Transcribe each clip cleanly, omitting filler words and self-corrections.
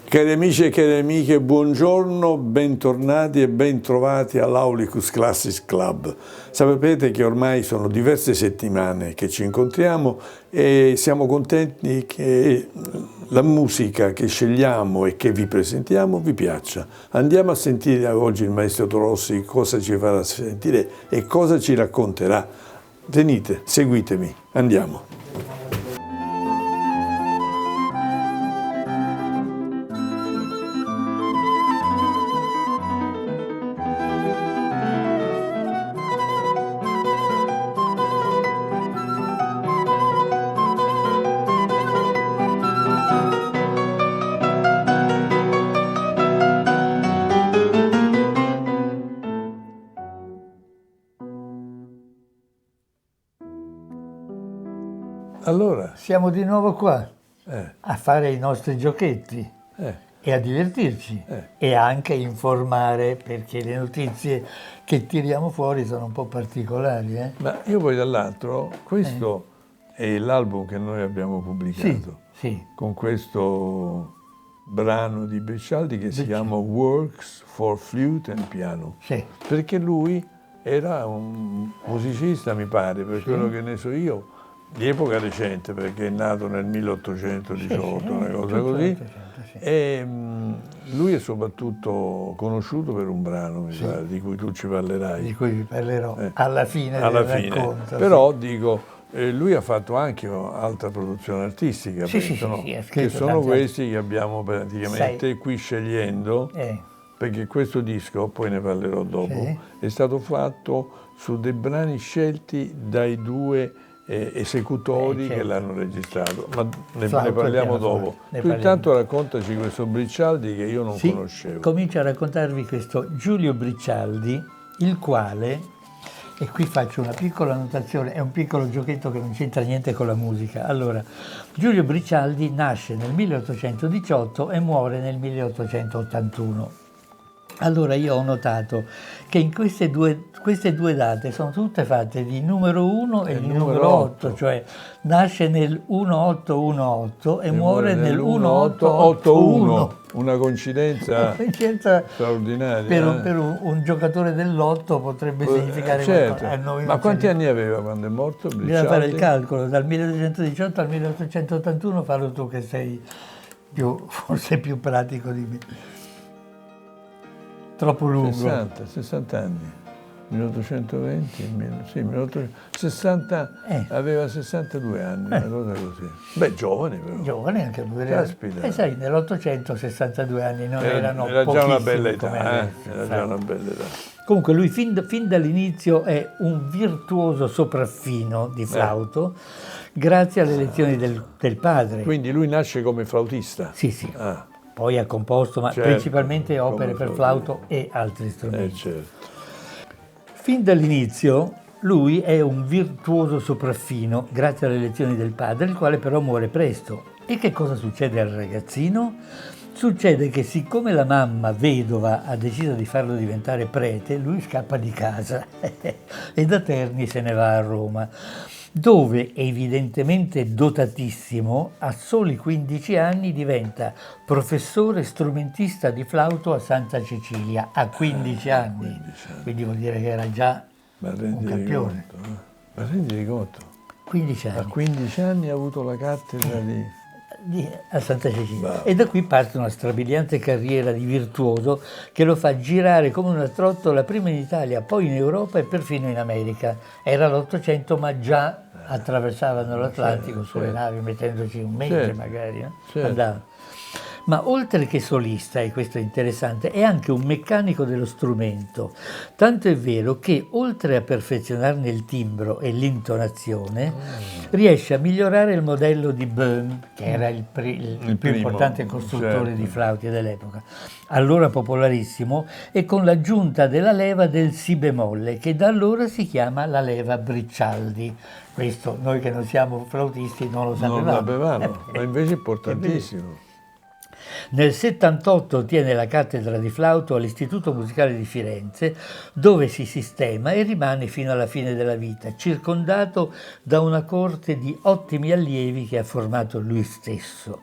Cari amici e cari amiche, buongiorno, bentornati e bentrovati all'Aulicus Classics Club. Sapete che ormai sono diverse settimane che ci incontriamo e siamo contenti che la musica che scegliamo e che vi presentiamo vi piaccia. Andiamo a sentire oggi il maestro Torossi cosa ci farà sentire e cosa ci racconterà. Venite, seguitemi, andiamo. Allora, siamo di nuovo qua a fare i nostri giochetti e a divertirci e anche informare, perché le notizie che tiriamo fuori sono un po' particolari. Ma io poi dall'altro, questo è l'album che noi abbiamo pubblicato, sì. Con questo brano di Briccialdi che si chiama Works for Flute and Piano, perché lui era un musicista, mi pare, per quello che ne so io, di epoca recente, perché è nato nel 1818, una cosa così, e lui è soprattutto conosciuto per un brano, mi pare, di cui tu ci parlerai. Di cui vi parlerò alla fine del racconto. Però dico, lui ha fatto anche altra produzione artistica, penso, no? Che sono questi che abbiamo praticamente qui scegliendo, perché questo disco, poi ne parlerò dopo, è stato fatto su dei brani scelti dai due esecutori che l'hanno registrato, ma ne parliamo dopo. Tu intanto raccontaci questo Briccialdi che io non conoscevo. Comincio a raccontarvi questo Giulio Briccialdi, il quale, e qui faccio una piccola annotazione, è un piccolo giochetto che non c'entra niente con la musica. Allora, Giulio Briccialdi nasce nel 1818 e muore nel 1881. Allora io ho notato che in queste due date sono tutte fatte di numero 1 e di numero 8, cioè nasce nel 1818 e muore nel 1881. Una coincidenza straordinaria. Per un giocatore dell'otto potrebbe significare qualcosa. Ma quanti anni aveva quando è morto Briccialdi? Bisogna fare il calcolo, dal 1818 al 1881, farlo tu che sei forse più pratico di me. Troppo lungo. 60 anni. 1820, 60, aveva 62 anni, una cosa così. Beh, giovane però. Giovane anche lui. Caspita. E sai, nell'800 62 anni non erano era già una bella età. Era già una bella età. Comunque lui fin dall'inizio è un virtuoso sopraffino di flauto, grazie alle lezioni del padre. Quindi lui nasce come flautista? Sì. Poi ha composto, ma principalmente opere per flauto e altri strumenti. Fin dall'inizio lui è un virtuoso sopraffino, grazie alle lezioni del padre, il quale però muore presto. E che cosa succede al ragazzino? Succede che siccome la mamma vedova ha deciso di farlo diventare prete, lui scappa di casa e da Terni se ne va a Roma, dove evidentemente dotatissimo, a soli 15 anni diventa professore strumentista di flauto a Santa Cecilia, a 15 anni. Quindi vuol dire che era già un campione. Ma rendi conto? 15 anni. A 15 anni ha avuto la cattedra a Santa Cecilia. E da qui parte una strabiliante carriera di virtuoso che lo fa girare come una trottola prima in Italia, poi in Europa e perfino in America. Era l'Ottocento, ma già attraversavano l'Atlantico sulle navi, mettendoci un mese magari. Andava. Ma oltre che solista, e questo è interessante, è anche un meccanico dello strumento. Tanto è vero che, oltre a perfezionarne il timbro e l'intonazione, riesce a migliorare il modello di Böhm, che era il più importante costruttore di flauti dell'epoca, allora popolarissimo, e con l'aggiunta della leva del si bemolle, che da allora si chiama la leva Briccialdi. Questo noi che non siamo flautisti non lo sapevamo. Non lo sapevamo, ma invece è importantissimo. Nel 78 ottiene la cattedra di flauto all'Istituto Musicale di Firenze, dove si sistema e rimane fino alla fine della vita, circondato da una corte di ottimi allievi che ha formato lui stesso.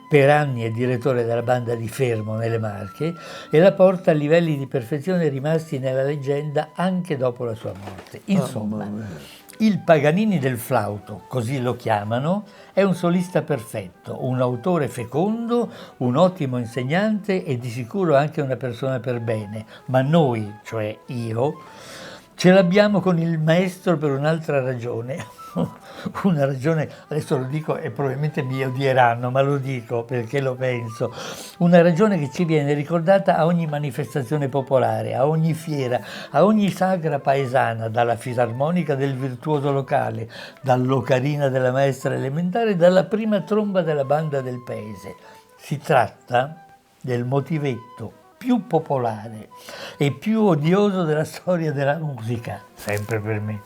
per anni è direttore della banda di Fermo nelle Marche e la porta a livelli di perfezione rimasti nella leggenda anche dopo la sua morte. Insomma, il Paganini del flauto, così lo chiamano, è un solista perfetto, un autore fecondo, un ottimo insegnante e di sicuro anche una persona per bene. Ma noi, cioè io, ce l'abbiamo con il maestro per un'altra ragione. Una ragione, adesso lo dico e probabilmente mi odieranno, ma lo dico perché lo penso. Una ragione che ci viene ricordata a ogni manifestazione popolare, a ogni fiera, a ogni sagra paesana, dalla fisarmonica del virtuoso locale, dall'ocarina della maestra elementare, dalla prima tromba della banda del paese. Si tratta del motivetto più popolare e più odioso della storia della musica, sempre per me.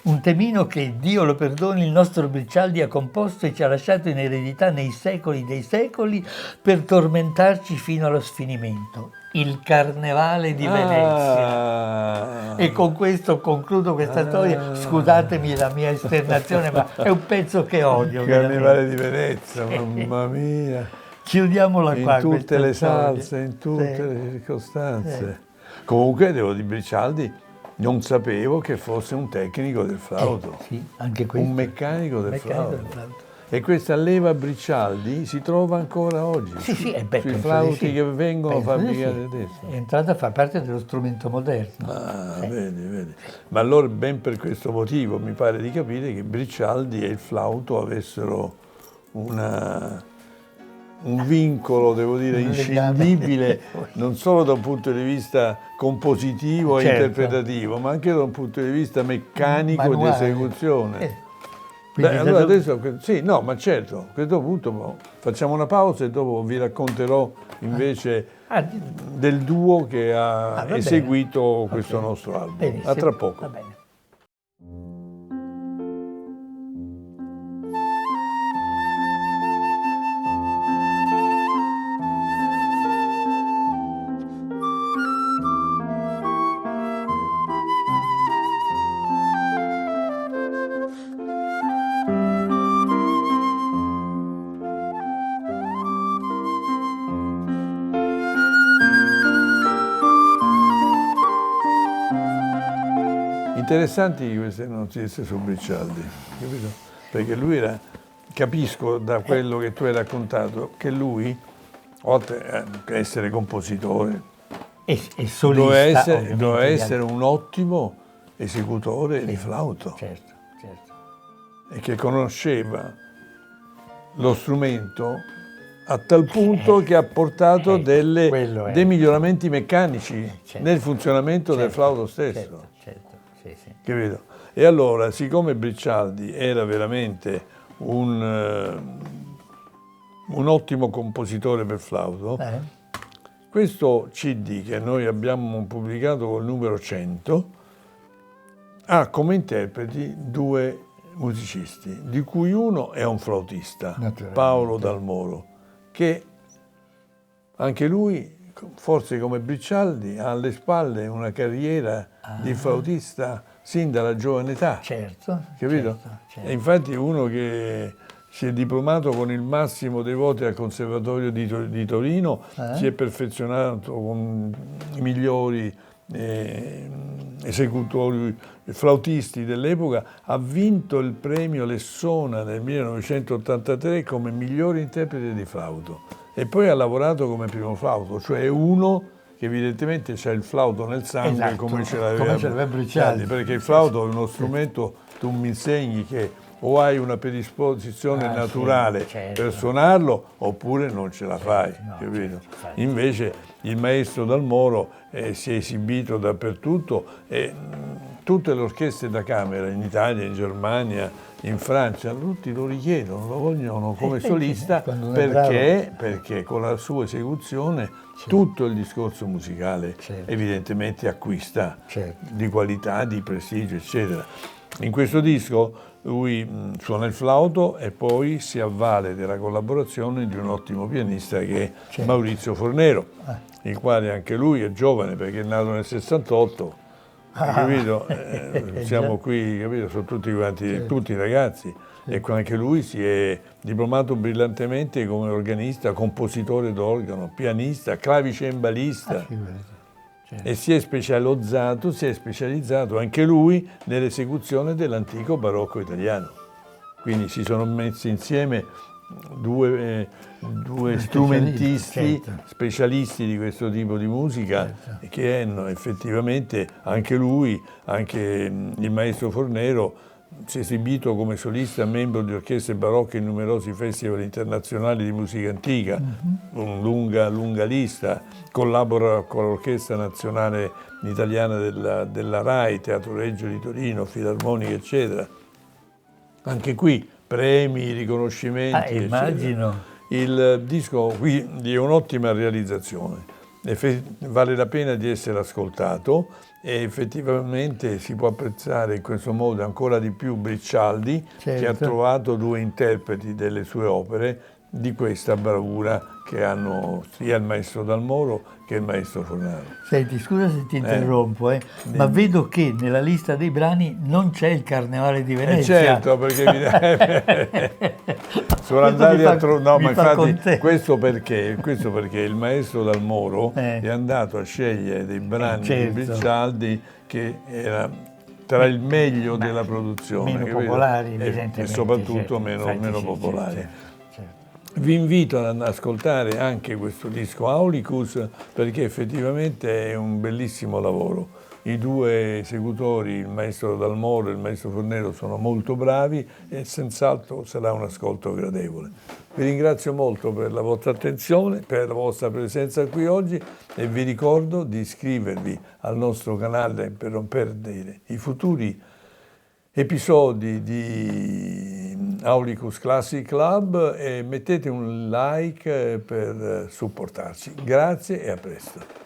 Un temino che, Dio lo perdoni, il nostro Bricialdi ha composto e ci ha lasciato in eredità nei secoli dei secoli per tormentarci fino allo sfinimento. Il Carnevale di Venezia. E con questo concludo questa storia. Scusatemi la mia esternazione, ma è un pezzo che odio. Il Carnevale di Venezia, mamma mia. Chiudiamola qua. In tutte le storia. salse, in tutte le circostanze. Comunque, devo di Bricialdi, non sapevo che fosse un tecnico del flauto, sì, anche questo. Un meccanico del flauto. E questa leva Bricialdi si trova ancora oggi sui flauti che vengono fabbricati adesso. È entrata a far parte dello strumento moderno. Vedi. Ma allora ben per questo motivo mi pare di capire che Bricialdi e il flauto avessero un vincolo, devo dire, inscindibile, non solo da un punto di vista compositivo e interpretativo, ma anche da un punto di vista meccanico di esecuzione. Allora adesso, sì, no, ma certo, a questo punto facciamo una pausa e dopo vi racconterò invece del duo che ha eseguito questo nostro album. Benissimo. A tra poco. Va bene. Interessanti queste notizie su Bricialdi, capito? Perché lui capisco da quello che tu hai raccontato, che lui, oltre a essere compositore, e solista, doveva essere un ottimo esecutore di flauto. Certo. E che conosceva lo strumento a tal punto che ha portato dei miglioramenti meccanici nel funzionamento del flauto stesso. Certo. Capito? E allora, siccome Bricialdi era veramente un ottimo compositore per flauto, questo CD che noi abbiamo pubblicato col numero 100 ha come interpreti due musicisti, di cui uno è un flautista, Paolo Dal Moro, che anche lui, forse come Bricialdi, ha alle spalle una carriera di flautista sin dalla giovane età. Certo. Capito? Certo. E infatti uno che si è diplomato con il massimo dei voti al Conservatorio di Torino, si è perfezionato con i migliori esecutori, flautisti dell'epoca, ha vinto il premio Lessona nel 1983 come miglior interprete di flauto e poi ha lavorato come primo flauto, cioè uno che evidentemente c'ha il flauto nel sangue, come ce l'aveva Bricialdi, perché il flauto è uno strumento, tu mi insegni che o hai una predisposizione naturale per suonarlo oppure non ce la fai, capito? Invece il maestro Dal Moro si è esibito dappertutto e tutte le orchestre da camera in Italia, in Germania, in Francia, tutti lo richiedono, lo vogliono come solista perché con la sua esecuzione tutto il discorso musicale evidentemente acquista di qualità, di prestigio, eccetera. In questo disco lui suona il flauto e poi si avvale della collaborazione di un ottimo pianista che è Maurizio Fornero, il quale anche lui è giovane perché è nato nel 68, capito? Siamo qui, capito? Sono tutti quanti, tutti ragazzi. Ecco, anche lui si è diplomato brillantemente come organista, compositore d'organo, pianista, clavicembalista. Certo. E si è specializzato anche lui nell'esecuzione dell'antico barocco italiano. Quindi si sono messi insieme due strumentisti, certo. specialisti di questo tipo di musica, che hanno effettivamente anche lui, anche il maestro Fornero, si è esibito come solista membro di orchestre barocche in numerosi festival internazionali di musica antica, con lunga lista, collabora con l'Orchestra Nazionale Italiana della RAI, Teatro Regio di Torino, Filarmonica, eccetera. Anche qui premi, riconoscimenti, immagino. Il disco qui è un'ottima realizzazione, vale la pena di essere ascoltato e effettivamente si può apprezzare in questo modo ancora di più Briccialdi, che ha trovato due interpreti delle sue opere di questa bravura che hanno sia il maestro Dalmoro che il maestro Fornaro. Senti, scusa se ti interrompo, ma vedo che nella lista dei brani non c'è il Carnevale di Venezia. Certo, perché sono andati a no, ma infatti questo perché il maestro Dalmoro è andato a scegliere dei brani di Briccialdi che era tra il meglio della produzione, meno popolari, e soprattutto meno popolari. Vi invito ad ascoltare anche questo disco Aulicus, perché effettivamente è un bellissimo lavoro. I due esecutori, il maestro Dalmoro e il maestro Fornero, sono molto bravi e senz'altro sarà un ascolto gradevole. Vi ringrazio molto per la vostra attenzione, per la vostra presenza qui oggi e vi ricordo di iscrivervi al nostro canale per non perdere i futuri episodi di Aulicus Classic Club e mettete un like per supportarci. Grazie e a presto.